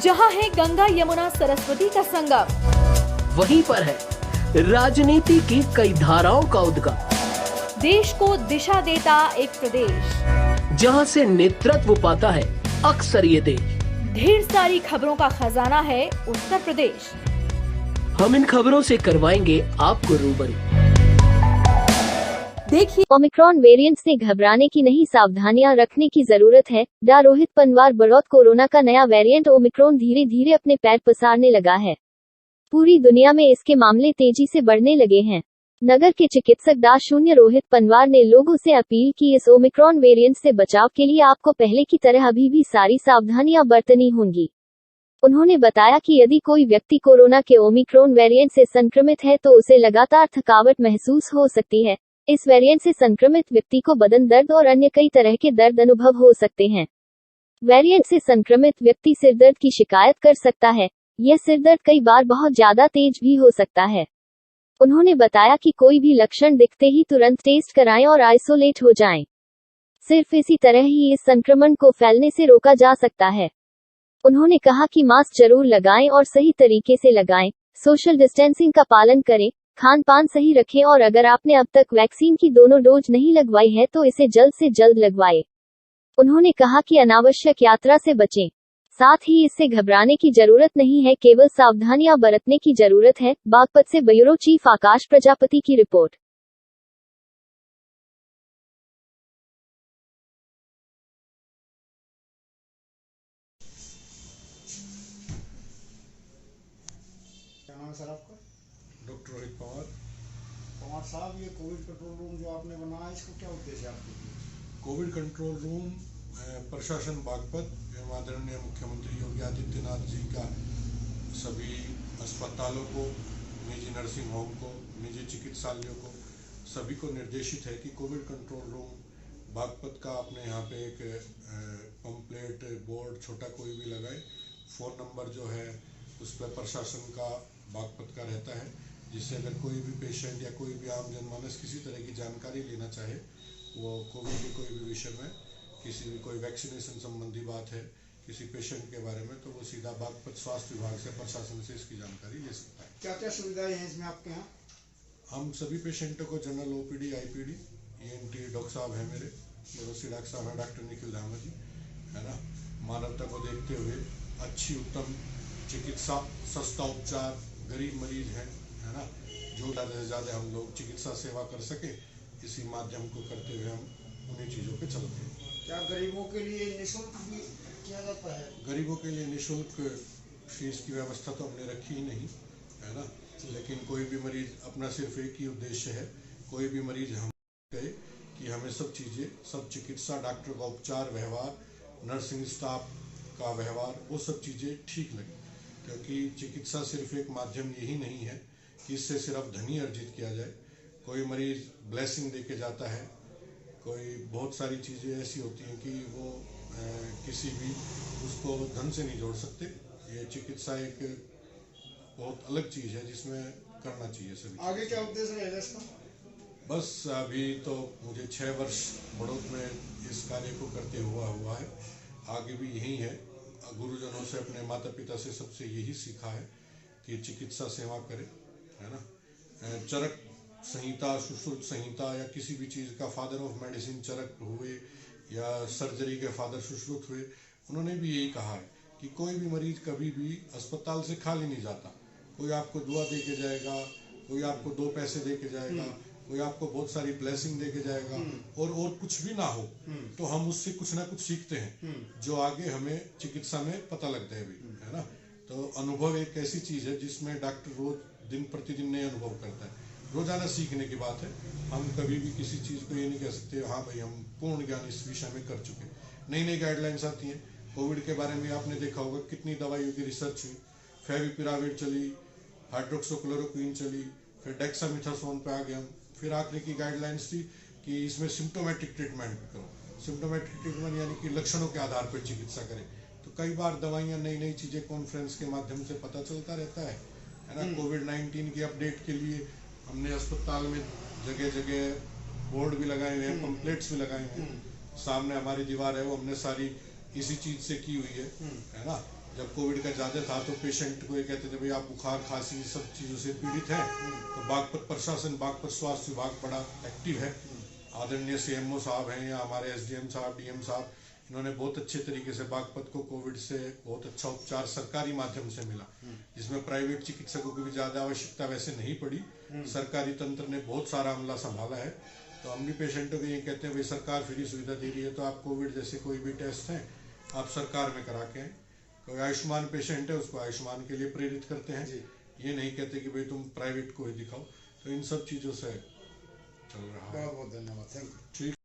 जहां है गंगा यमुना सरस्वती का संगम, वहीं पर है राजनीति की कई धाराओं का उद्गम। देश को दिशा देता एक प्रदेश, जहां से नेतृत्व पाता है अक्सर ये देश। ढेर सारी खबरों का खजाना है उत्तर प्रदेश। हम इन खबरों से करवाएंगे आपको रूबरू। देखिए, ओमिक्रॉन वेरिएंट से घबराने की नहीं, सावधानियां रखने की जरूरत है। डा रोहित पनवार बड़ौत। कोरोना का नया वेरिएंट ओमिक्रॉन धीरे धीरे अपने पैर पसारने लगा है। पूरी दुनिया में इसके मामले तेजी से बढ़ने लगे हैं। नगर के चिकित्सक डा रोहित पनवार ने लोगों से अपील की, इस ओमिक्रॉन वेरिएंट से बचाव के लिए आपको पहले की तरह अभी भी सारी सावधानियां बरतनी होंगी। उन्होंने बताया कि यदि कोई व्यक्ति कोरोना के ओमिक्रॉन वेरिएंट से संक्रमित है तो उसे लगातार थकावट महसूस हो सकती है। इस वेरिएंट से संक्रमित व्यक्ति को बदन दर्द और अन्य कई तरह के दर्द अनुभव हो सकते हैं। वेरिएंट से संक्रमित व्यक्ति सिरदर्द की शिकायत कर सकता है। यह सिरदर्द कई बार बहुत ज्यादा तेज भी हो सकता है। उन्होंने बताया कि कोई भी लक्षण दिखते ही तुरंत टेस्ट कराएं और आइसोलेट हो जाएं। सिर्फ इसी तरह ही इस संक्रमण को फैलने से रोका जा सकता है। उन्होंने कहा कि मास्क जरूर लगाएं और सही तरीके से लगाएं, सोशल डिस्टेंसिंग का पालन करें, खान पान सही रखें और अगर आपने अब तक वैक्सीन की दोनों डोज नहीं लगवाई है तो इसे जल्द से जल्द लगवाएं। उन्होंने कहा कि अनावश्यक यात्रा से बचें। साथ ही इससे घबराने की जरूरत नहीं है, केवल सावधानियां बरतने की जरूरत है। बागपत से ब्यूरो चीफ आकाश प्रजापति की रिपोर्ट। क्या नाम है सर आपका? डॉक्टर रोहित पवार। पवार साहब, ये कोविड कंट्रोल रूम जो आपने बनाया, इसको क्या उद्देश्य है आपके? कोविड कंट्रोल रूम प्रशासन बागपत एवं आदरणीय मुख्यमंत्री योगी आदित्यनाथ जी का सभी अस्पतालों को, निजी नर्सिंग होम को, निजी चिकित्सालयों को, सभी को निर्देशित है कि कोविड कंट्रोल रूम बागपत का अपने यहाँ पे एक पंपलेट बोर्ड छोटा कोई भी लगाए। फ़ोन नंबर जो है उस पर प्रशासन का बागपत का रहता है, जिससे अगर कोई भी पेशेंट या कोई भी आम जनमानस किसी तरह की जानकारी लेना चाहे, वो कोविड के कोई भी विषय में, किसी भी कोई वैक्सीनेशन संबंधी बात है किसी पेशेंट के बारे में, तो वो सीधा बागपत स्वास्थ्य विभाग से, प्रशासन से इसकी जानकारी ले सकता है। क्या क्या सुविधाएं हैं इसमें आपके यहाँ? हम सभी पेशेंटों को general OPD, IPD, ENT doctor साहब हैं, मेरे डॉक्टर साहब हैं डॉक्टर निखिल धामा जी, है ना। मानवता को देखते हुए अच्छी उत्तम चिकित्सा, सस्ता उपचार, गरीब मरीज हैं, है ना, जो ज़्यादा से ज़्यादा हम लोग चिकित्सा सेवा कर सके, इसी माध्यम को करते हुए हम उन्हीं चीज़ों पे चलते हैं। क्या गरीबों के लिए निःशुल्क भी किया जाता है? गरीबों के लिए निःशुल्क फीस की व्यवस्था तो हमने रखी ही नहीं, है ना, लेकिन कोई भी मरीज, अपना सिर्फ एक ही उद्देश्य है, कोई भी मरीज हम कहे कि हमें सब चीज़ें, सब चिकित्सा, डॉक्टर का उपचार, व्यवहार, नर्सिंग स्टाफ का व्यवहार, वो सब चीज़ें ठीक लगे। क्योंकि चिकित्सा सिर्फ एक माध्यम यही नहीं है कि इससे सिर्फ धनी अर्जित किया जाए। कोई मरीज ब्लेसिंग दे के जाता है, कोई बहुत सारी चीज़ें ऐसी होती हैं कि वो किसी भी उसको धन से नहीं जोड़ सकते। ये चिकित्सा एक बहुत अलग चीज़ है जिसमें करना चाहिए सभी। आगे क्या उद्देश्य रहेगा इसका? बस अभी तो मुझे 6 वर्ष बड़ौत में इस कार्य को करते हुआ है, आगे भी यही है। गुरुजनों से, अपने माता पिता से, सबसे यही सीखा है कि चिकित्सा सेवा करें, है ना। चरक संहिता, सुश्रुत संहिता या किसी भी चीज़ का फादर ऑफ मेडिसिन चरक हुए या सर्जरी के फादर सुश्रुत हुए, उन्होंने भी यही कहा है कि कोई भी मरीज कभी भी अस्पताल से खाली नहीं जाता। कोई आपको दुआ दे के जाएगा, कोई आपको 2 पैसे दे के जाएगा, कोई आपको बहुत सारी ब्लेसिंग दे के जाएगा, और कुछ भी ना हो तो हम उससे कुछ ना कुछ सीखते हैं जो आगे हमें चिकित्सा में पता लगता है भी, है ना। तो अनुभव एक ऐसी चीज़ है जिसमें डॉक्टर रोज दिन प्रतिदिन नए अनुभव करता है। रोजाना सीखने की बात है। हम कभी भी किसी चीज़ को ये नहीं कह सकते हाँ भाई हम पूर्ण ज्ञान इस विषय में कर चुके। नई नई गाइडलाइंस आती हैं। कोविड के बारे में आपने देखा होगा कितनी दवाइयों की रिसर्च हुई, फेविपिराविर चली, हाइड्रोक्सोक्लोरोक्विन चली, फिर डेक्सामेथासोन पे आ गए हम, फिर आखिरी की गाइडलाइंस थी कि इसमें सिम्टोमेटिक ट्रीटमेंट करो। सिम्टोमेटिक ट्रीटमेंट यानी कि लक्षणों के आधार पर चिकित्सा करें। तो कई बार दवाइयाँ, नई नई चीज़ें कॉन्फ्रेंस के माध्यम से पता चलता रहता है ना। कोविड-19 की अपडेट के लिए हमने अस्पताल में जगह जगह बोर्ड भी लगाए हुए हैं, पंपलेट्स भी लगाए हुए हैं। सामने हमारी दीवार है, वो हमने सारी इसी चीज़ से की हुई है ना। जब कोविड का ज़्यादा था तो पेशेंट को ये कहते थे भाई आप बुखार खांसी सब चीज़ों से पीड़ित हैं, तो बागपत प्रशासन बागपत स्वास्थ्य विभाग बड़ा एक्टिव है। आदरणीय CMO साहब हैं या हमारे SDM साहब DM साहब, इन्होंने बहुत अच्छे तरीके से बागपत को कोविड से बहुत अच्छा उपचार सरकारी माध्यम से मिला, जिसमें प्राइवेट चिकित्सकों की भी ज़्यादा आवश्यकता वैसे नहीं पड़ी। सरकारी तंत्र ने बहुत सारा अमला संभाला है। तो हम भी पेशेंटों को ये कहते हैं भाई सरकार फ्री सुविधा दे रही है, तो आप कोविड जैसे कोई भी टेस्ट हैं आप सरकार में करा के आएं। कोई आयुष्मान पेशेंट है उसको आयुष्मान के लिए प्रेरित करते हैं, ये नहीं कहते कि भाई तुम प्राइवेट को ही दिखाओ। तो इन सब चीज़ों से चल रहा है। बहुत बहुत धन्यवाद, थैंक यू। ठीक।